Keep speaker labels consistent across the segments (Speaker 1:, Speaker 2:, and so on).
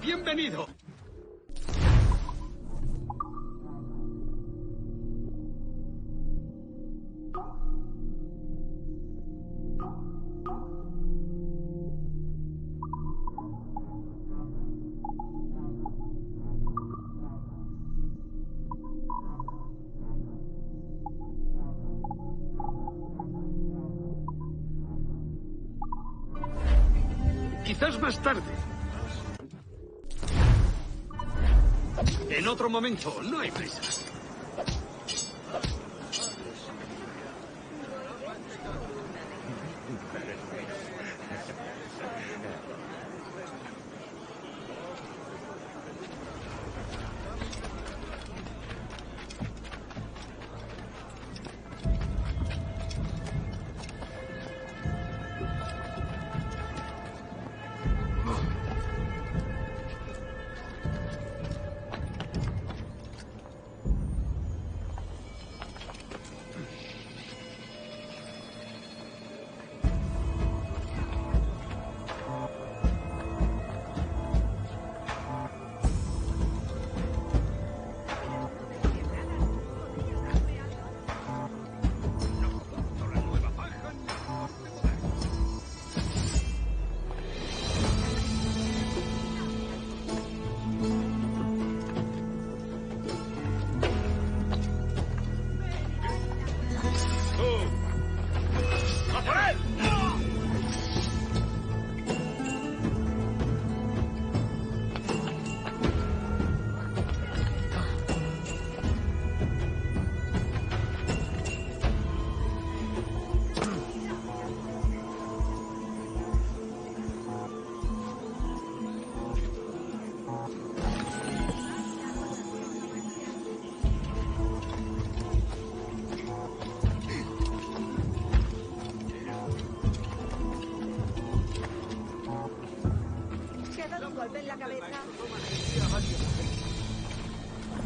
Speaker 1: ¡Bienvenido! Quizás más tarde. En otro momento, no hay prisa.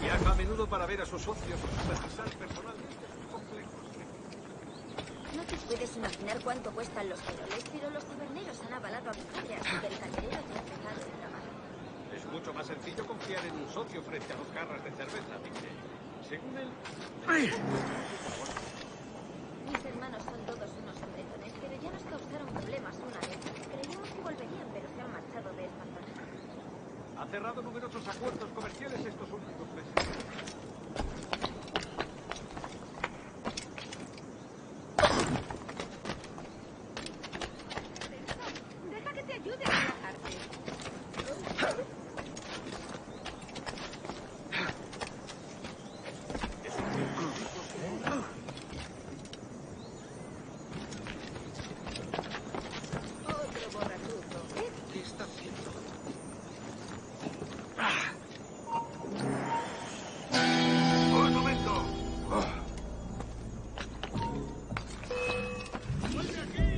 Speaker 1: Viaja a menudo para ver a sus socios o supervisar personalmente sus complejos.
Speaker 2: No te puedes imaginar cuánto cuestan los faroles, pero los taberneros han avalado a mi padre, así que el candelero te ha empezado el trabajo.
Speaker 1: Es mucho más sencillo confiar en un socio frente a 2 jarras de cerveza, dice. Según él...
Speaker 2: Mis hermanos son todos unos bretones, pero ya nos causaron problemas una vez. Creíamos que volverían, pero se han marchado de esta zona.
Speaker 1: Ha cerrado numerosos acuerdos comerciales estos últimos meses.
Speaker 2: Deja que te ayude a relajarte. Otro borrachuzo.
Speaker 1: ¿Qué está haciendo? ¡Un momento! ¡Vuelve aquí!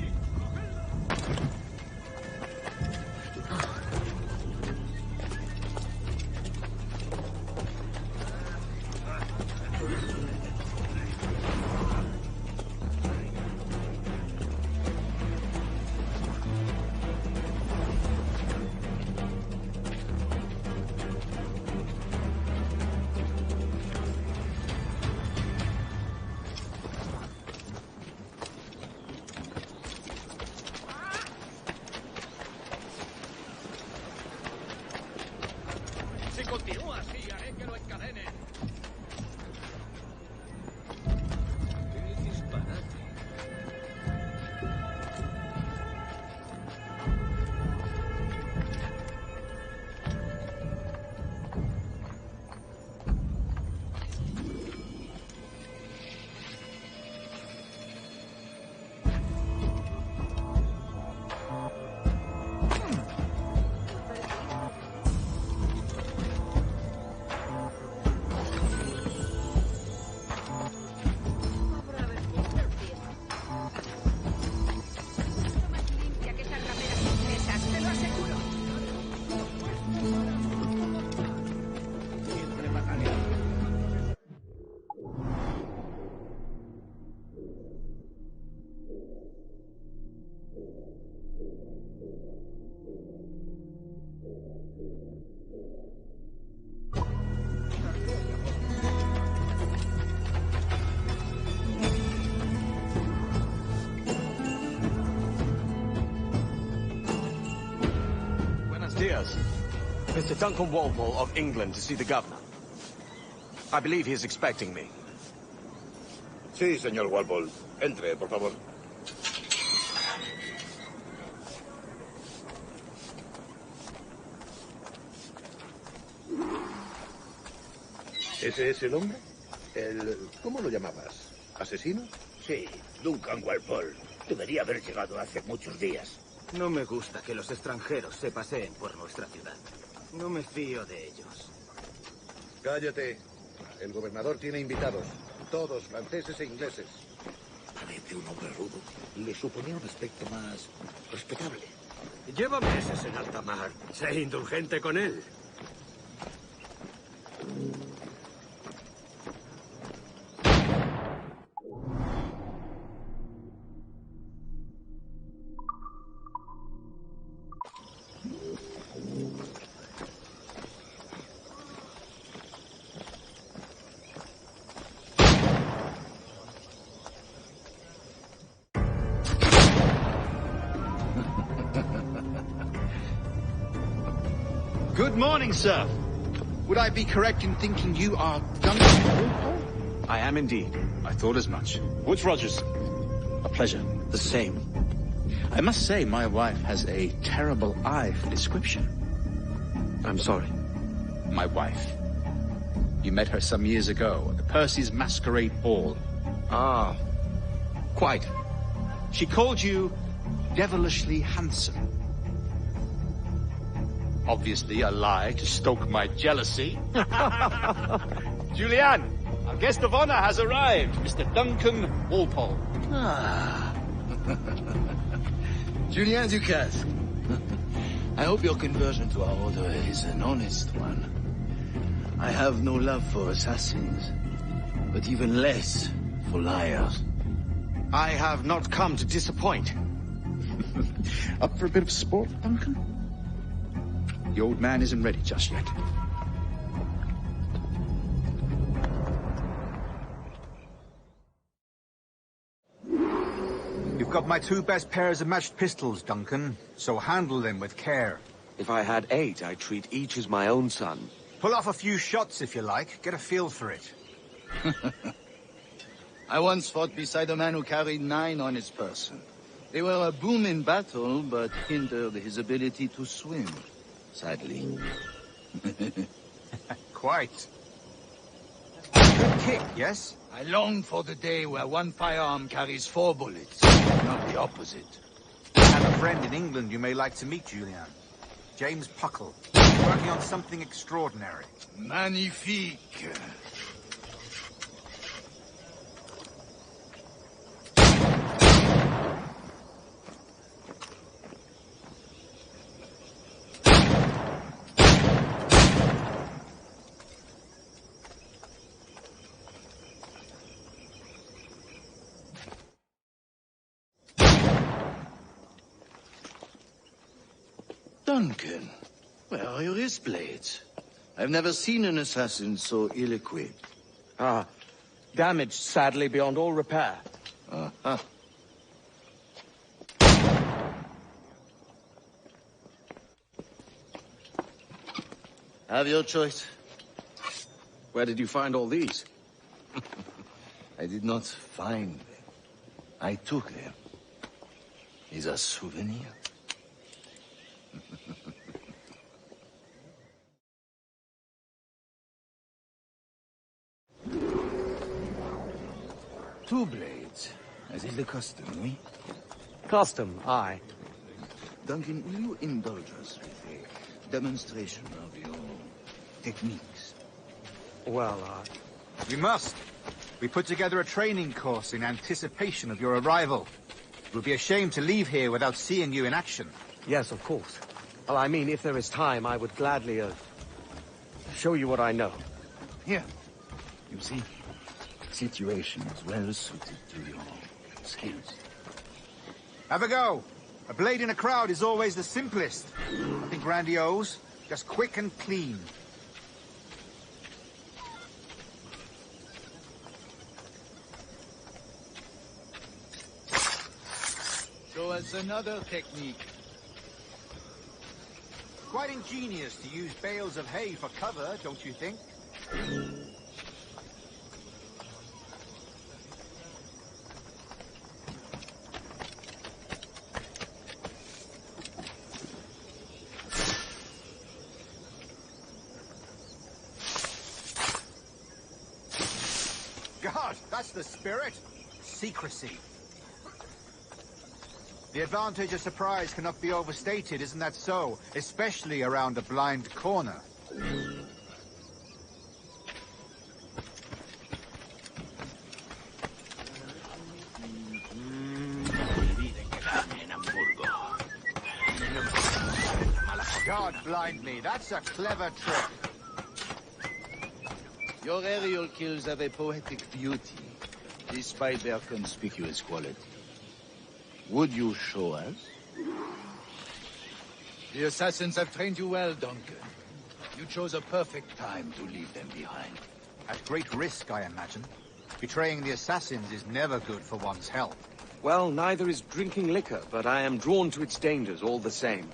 Speaker 1: Si continúa así, haré que lo encadenen. ¡Qué disparate!
Speaker 3: Musketeers. Mr. Duncan Walpole of England to see the governor. I believe he is expecting me.
Speaker 4: Sí, señor Walpole. Entre, por favor. ¿Ese es el hombre? ¿Cómo lo llamabas? ¿Asesino?
Speaker 5: Sí, Duncan Walpole. Debería haber llegado hace muchos días.
Speaker 6: No me gusta que los extranjeros se paseen por nuestra ciudad. No me fío de ellos.
Speaker 4: Cállate. El gobernador tiene invitados. Todos franceses e ingleses.
Speaker 5: Parece un hombre rudo. Le suponía un aspecto más respetable.
Speaker 1: Lleva meses en alta mar. Sé indulgente con él.
Speaker 7: Good morning, sir. Would I be correct in thinking you are Duncan Walpole?
Speaker 3: I am indeed.
Speaker 7: I thought as much. Woods Rogers. A pleasure. The same. I must say, my wife has a terrible eye for description.
Speaker 3: I'm sorry.
Speaker 7: My wife. You met her some years ago at the Percy's Masquerade Ball.
Speaker 3: Ah, quite.
Speaker 7: She called you devilishly handsome. Obviously a lie to stoke my jealousy. Julianne, our guest of honor has arrived, Mr. Duncan Walpole.
Speaker 8: Ah. Julien Ducasse. I hope your conversion to our order is an honest one. I have no love for assassins, but even less for liars.
Speaker 3: I have not come to disappoint.
Speaker 7: Up for a bit of sport, Duncan? The old man isn't ready just yet.
Speaker 9: You've got my 2 best pairs of matched pistols, Duncan, so handle them with care.
Speaker 3: If I had 8, I'd treat each as my own son.
Speaker 9: Pull off a few shots if you like. Get a feel for it.
Speaker 8: I once fought beside a man who carried 9 on his person. They were a boom in battle, but hindered his ability to swim, sadly.
Speaker 9: Quite. Good kick, yes?
Speaker 8: I long for the day where one firearm carries 4 bullets, not the opposite.
Speaker 9: I have a friend in England you may like to meet, Julian. James Puckle. Working on something extraordinary.
Speaker 8: Magnifique. Duncan, where are your wrist blades? I've never seen an assassin so ill-equipped.
Speaker 3: Ah, damaged sadly beyond all repair.
Speaker 8: Uh-huh. Have your choice.
Speaker 3: Where did you find all these?
Speaker 8: I did not find them. I took them. Is a souvenir. Two blades, as is the custom, oui?
Speaker 3: Custom, aye.
Speaker 8: Duncan, will you indulge us with a demonstration of your techniques?
Speaker 3: Well,
Speaker 9: We must. We put together a training course in anticipation of your arrival. It would be a shame to leave here without seeing you in action.
Speaker 3: yes, of course. Well, I mean, if there is time, I would gladly, show you what I know.
Speaker 8: Here. You see, situation is well suited to your skills.
Speaker 9: Have a go. A blade in a crowd is always the simplest. Nothing grandiose, just quick and clean.
Speaker 8: Show us another technique.
Speaker 9: Quite ingenious to use bales of hay for cover, don't you think? God, that's the spirit. Secrecy. The advantage of surprise cannot be overstated, isn't that so? Especially around a blind corner. God blind me, that's a clever trick.
Speaker 8: Your aerial kills have a poetic beauty, despite their conspicuous quality. Would you show us? The assassins have trained you well, Duncan. You chose a perfect time to leave them behind.
Speaker 9: At great risk, I imagine. Betraying the assassins is never good for one's health.
Speaker 3: Well, neither is drinking liquor, but I am drawn to its dangers all the same.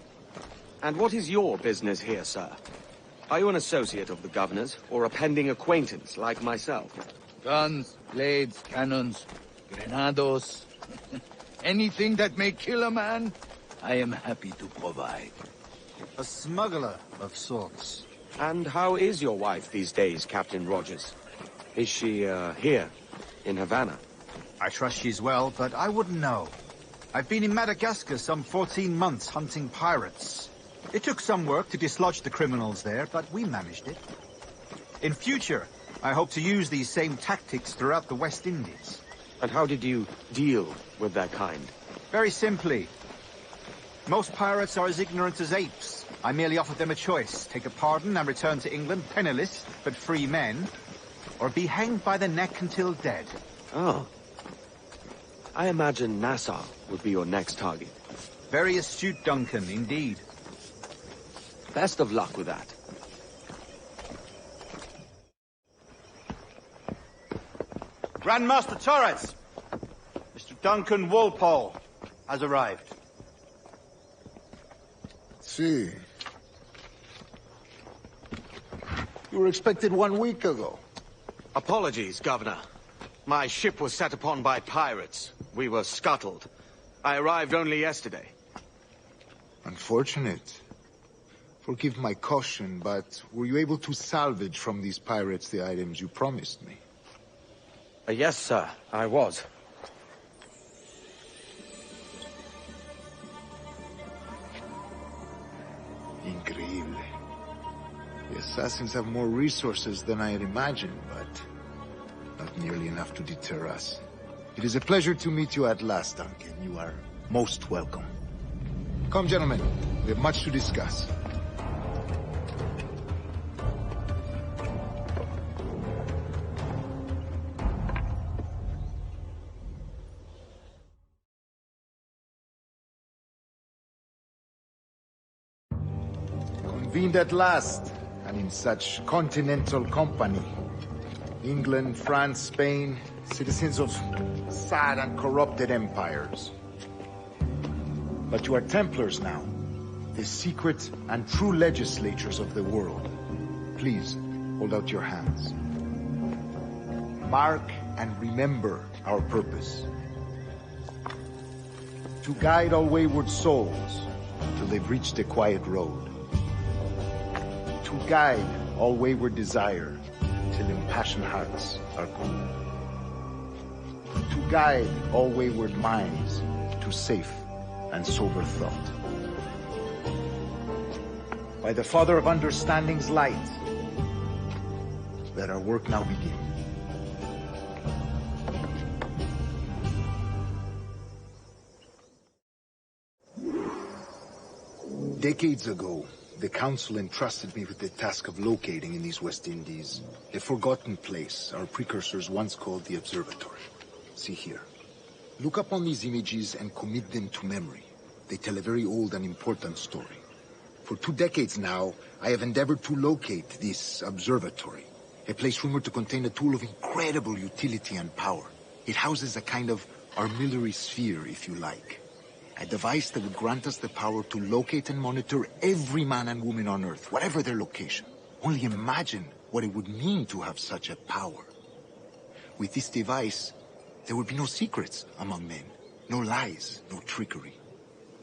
Speaker 3: And what is your business here, sir? Are you an associate of the governor's, or a pending acquaintance like myself?
Speaker 8: Guns, blades, cannons, grenados. Anything that may kill a man, I am happy to provide.
Speaker 9: A smuggler of sorts.
Speaker 3: And how is your wife these days, Captain Rogers? Is she, here, in Havana?
Speaker 9: I trust she's well, but I wouldn't know. I've been in Madagascar some 14 months hunting pirates. It took some work to dislodge the criminals there, but we managed it. In future, I hope to use these same tactics throughout the West Indies.
Speaker 3: And how did you deal with that kind?
Speaker 9: Very simply. Most pirates are as ignorant as apes. I merely offered them a choice. Take a pardon and return to England penniless, but free men. Or be hanged by the neck until dead.
Speaker 3: Oh. I imagine Nassau would be your next target.
Speaker 9: Very astute, Duncan, indeed.
Speaker 3: Best of luck with that.
Speaker 9: Grandmaster Torres! Mr. Duncan Walpole has arrived.
Speaker 10: See. You were expected 1 week ago.
Speaker 3: Apologies, Governor. My ship was set upon by pirates. We were scuttled. I arrived only yesterday.
Speaker 10: Unfortunate. Forgive my caution, but were you able to salvage from these pirates the items you promised me?
Speaker 3: Yes, sir, I was.
Speaker 10: Increíble. The assassins have more resources than I had imagined, but not nearly enough to deter us. It is a pleasure to meet you at last, Duncan. You are most welcome. Come, gentlemen. We have much to discuss. Convened at last, and in such continental company. England, France, Spain, citizens of sad and corrupted empires. But you are Templars now, the secret and true legislators of the world. Please, hold out your hands. Mark and remember our purpose. To guide all wayward souls till they've reached a quiet road. To guide all wayward desire till impassioned hearts are cool. To guide all wayward minds to safe and sober thought. By the Father of Understanding's light, let our work now begin. Decades ago, the Council entrusted me with the task of locating in these West Indies a forgotten place our precursors once called the Observatory. See here. Look upon these images and commit them to memory. They tell a very old and important story. For 2 decades now, I have endeavored to locate this observatory, a place rumored to contain a tool of incredible utility and power. It houses a kind of armillary sphere, if you like. A device that would grant us the power to locate and monitor every man and woman on Earth, whatever their location. Only imagine what it would mean to have such a power. With this device, there would be no secrets among men. No lies, no trickery.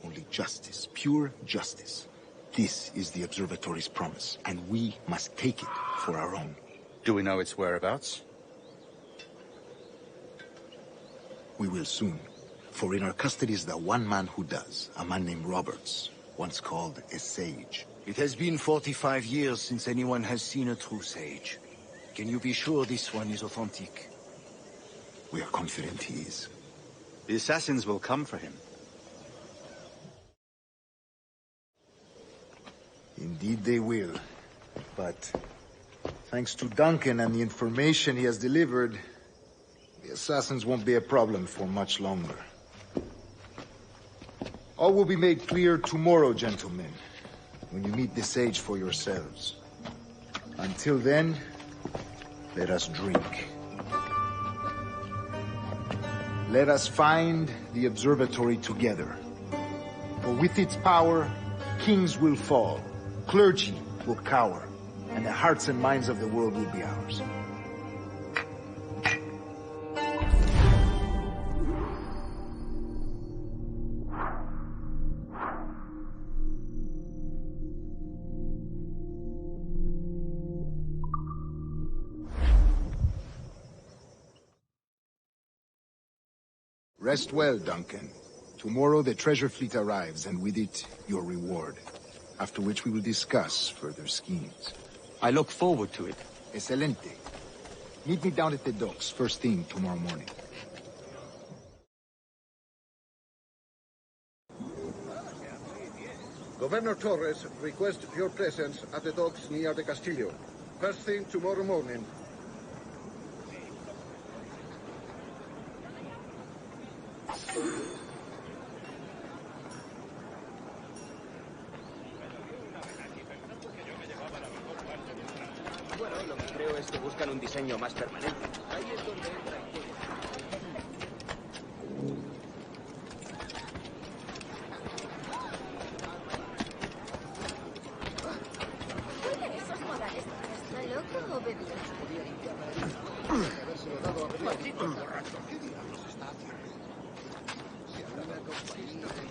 Speaker 10: Only justice, pure justice. This is the Observatory's promise, and we must take it for our own.
Speaker 9: Do we know its whereabouts?
Speaker 10: We will soon. For in our custody is the one man who does, a man named Roberts, once called a sage.
Speaker 8: It has been 45 years since anyone has seen a true sage. Can you be sure this one is authentic?
Speaker 10: We are confident he is.
Speaker 9: The assassins will come for him.
Speaker 10: Indeed they will. But thanks to Duncan and the information he has delivered, the assassins won't be a problem for much longer. All will be made clear tomorrow, gentlemen, when you meet the sage for yourselves. Until then, let us drink. Let us find the observatory together. For with its power, kings will fall, clergy will cower, and the hearts and minds of the world will be ours. Rest well, Duncan. Tomorrow the treasure fleet arrives, and with it, your reward. After which we will discuss further schemes.
Speaker 3: I look forward to it.
Speaker 10: Excelente. Meet me down at the docks first thing tomorrow morning.
Speaker 4: Governor Torres requests your presence at the docks near the Castillo. First thing tomorrow morning.
Speaker 6: Bueno, lo que creo es que buscan un diseño más permanente. Ahí es donde entra en juego.
Speaker 2: ¿Tiene esos modales? ¿Está loco o bebido?
Speaker 4: Habérselo dado a maldito borracho. ¿Qué diablos está haciendo? Si habrá una compañía de...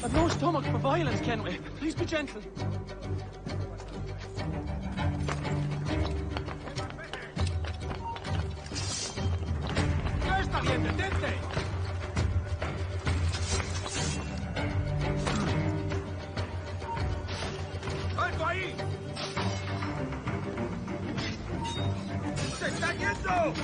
Speaker 3: I've no stomach for violence, Kenway. Please be gentle.
Speaker 1: ¡Ya está bien, detente! ¡Alto ahí! ¡Se está yendo!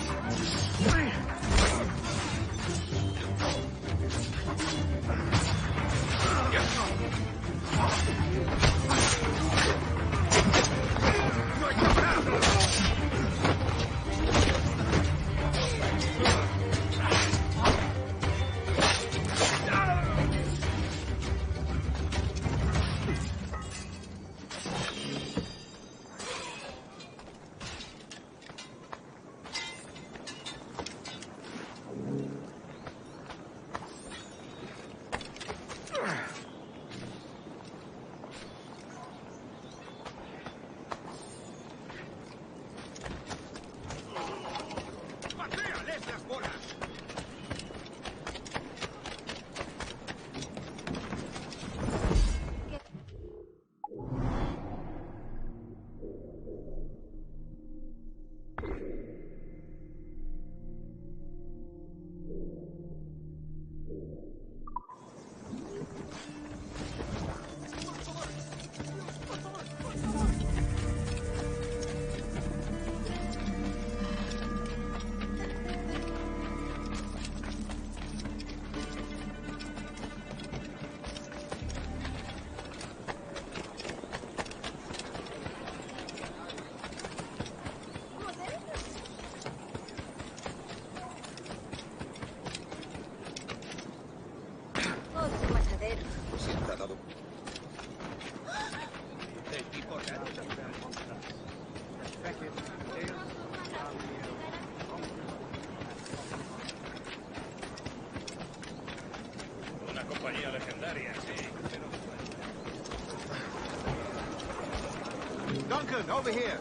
Speaker 9: Duncan, over here.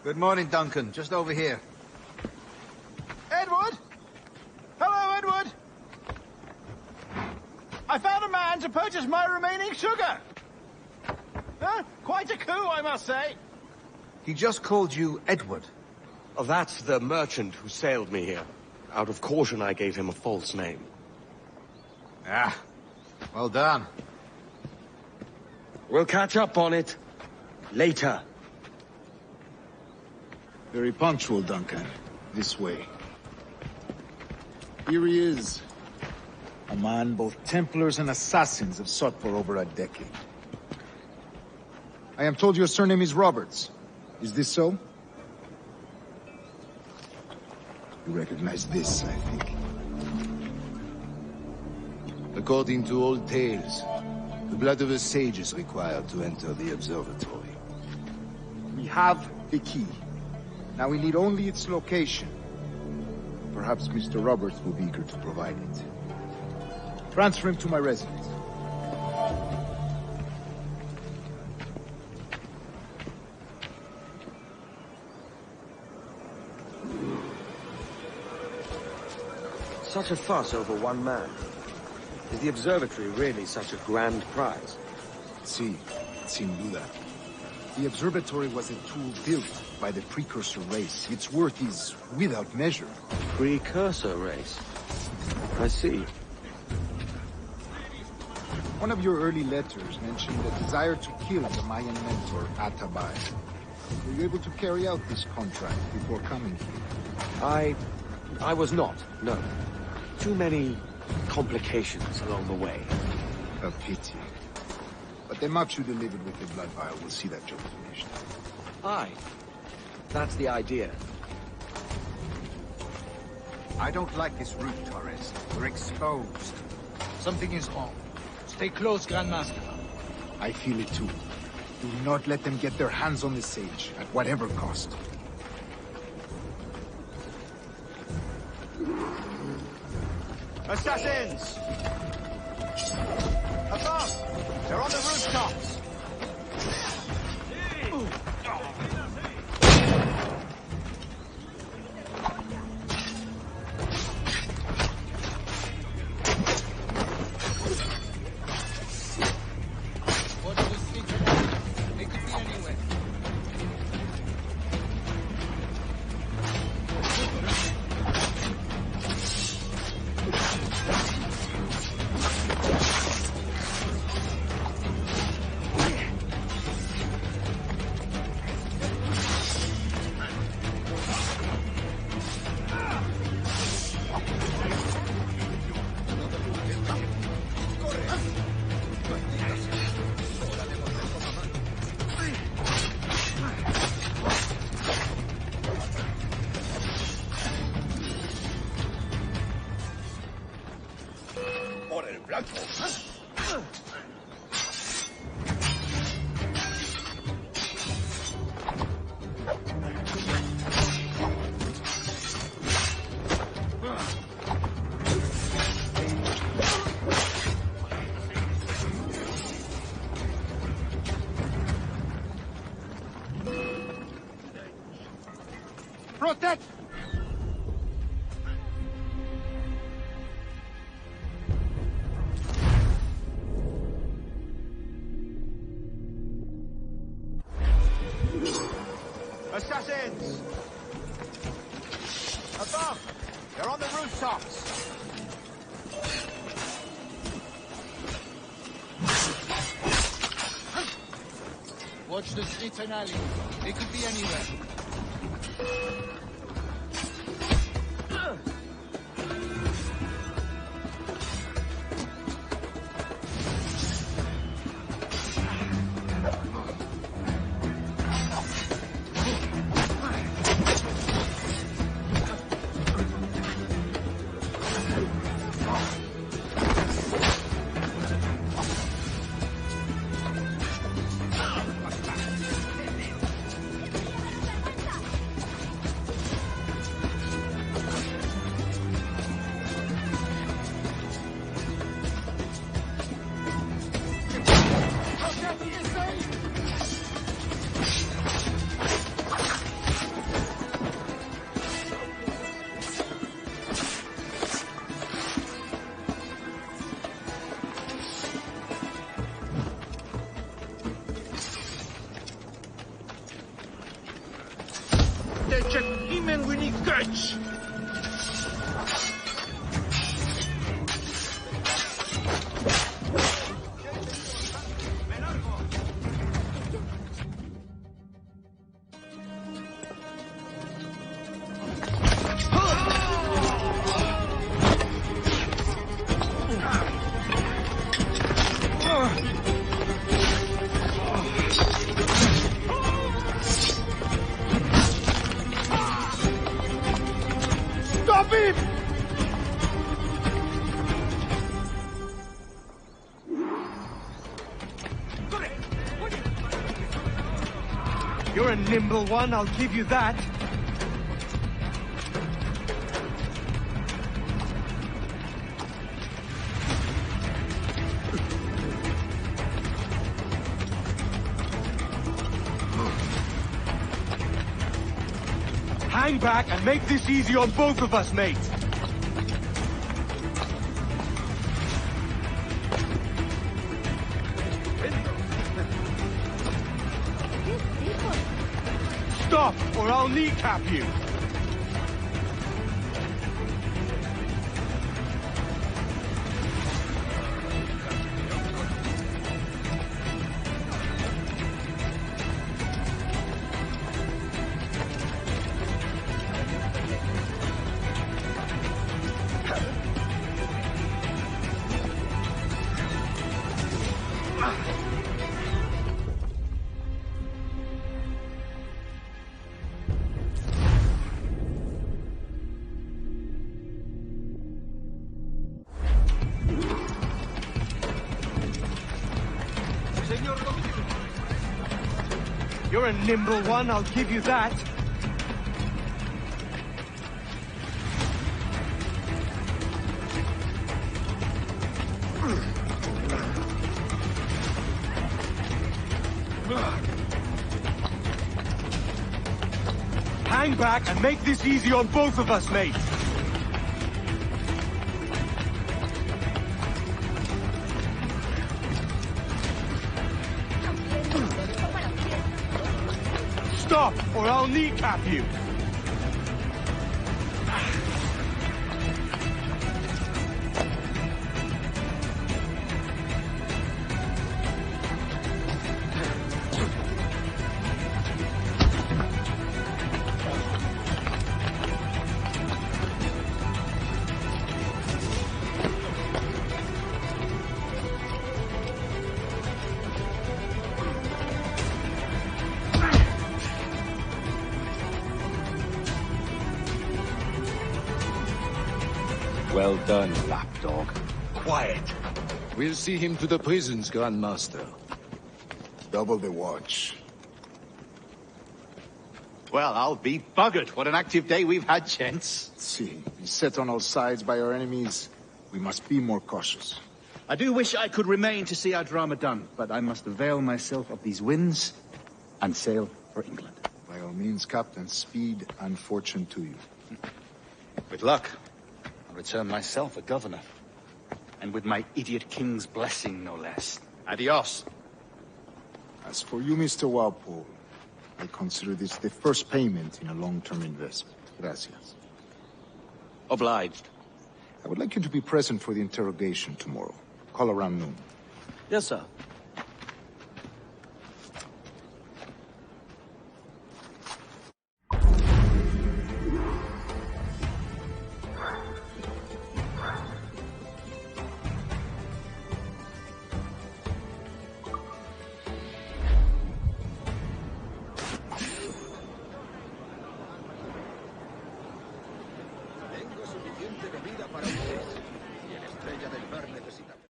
Speaker 9: Good morning, Duncan. Just over here. Edward? Hello, Edward! I found a man to purchase my remaining sugar. Huh? Quite a coup, I must say. He just called you Edward.
Speaker 3: Oh, that's the merchant who sailed me here. Out of caution, I gave him a false name.
Speaker 9: Ah, well done.
Speaker 3: We'll catch up on it later.
Speaker 10: Very punctual, Duncan. This way. Here he is. A man both Templars and Assassins have sought for over a decade. I am told your surname is Roberts. Is this so? You recognize this, I think.
Speaker 8: According to old tales, the blood of a sage is required to enter the observatory.
Speaker 10: We have the key. Now we need only its location. Perhaps Mr. Roberts will be eager to provide it. Transfer him to my residence.
Speaker 3: Such a fuss over one man. Is the observatory really such a grand prize?
Speaker 10: Sí, sin duda. The observatory was a tool built by the precursor race. Its worth is without measure.
Speaker 3: Precursor race? I see.
Speaker 10: One of your early letters mentioned a desire to kill the Mayan mentor, Atabay. Were you able to carry out this contract before coming here?
Speaker 3: I was not, no. Too many complications along the way.
Speaker 10: A pity. But the maps you delivered with the blood vial will see that job finished.
Speaker 3: Aye. That's the idea.
Speaker 9: I don't like this route, Torres. We're exposed. Something is wrong. Stay close, Grandmaster.
Speaker 10: I feel it too. Do not let them get their hands on the sage, at whatever cost.
Speaker 9: Assassins! Above! They're on the rooftops! Protect! Assassins! Above! They're on the rooftops! Watch the streets and alleys. They could be anywhere.
Speaker 8: wretch!
Speaker 3: Stop him! You're a nimble one, I'll give you that. Hang back and make this easy on both of us, mate. Stop, or I'll kneecap you. You're a nimble one, I'll give you that. Hang back and make this easy on both of us, mate. Stop, or I'll kneecap you.
Speaker 8: Well done, lapdog.
Speaker 10: Quiet. We'll see him to the prisons, Grand Master. Double the watch.
Speaker 7: Well, I'll be buggered. What an active day we've had, gents.
Speaker 10: See, beset on all sides by our enemies, we must be more cautious.
Speaker 7: I do wish I could remain to see our drama done, but I must avail myself of these winds and sail for England.
Speaker 10: By all means, Captain, speed and fortune to you.
Speaker 7: With luck, I'll return myself a governor. And with my idiot king's blessing, no less. Adios.
Speaker 10: As for you, Mr. Walpole, I consider this the first payment in a long-term investment. Gracias.
Speaker 3: Obliged.
Speaker 10: I would like you to be present for the interrogation tomorrow. Call around noon.
Speaker 3: Yes, sir.
Speaker 4: Tengo suficiente bebida para ustedes. Y el estrella del mar necesita...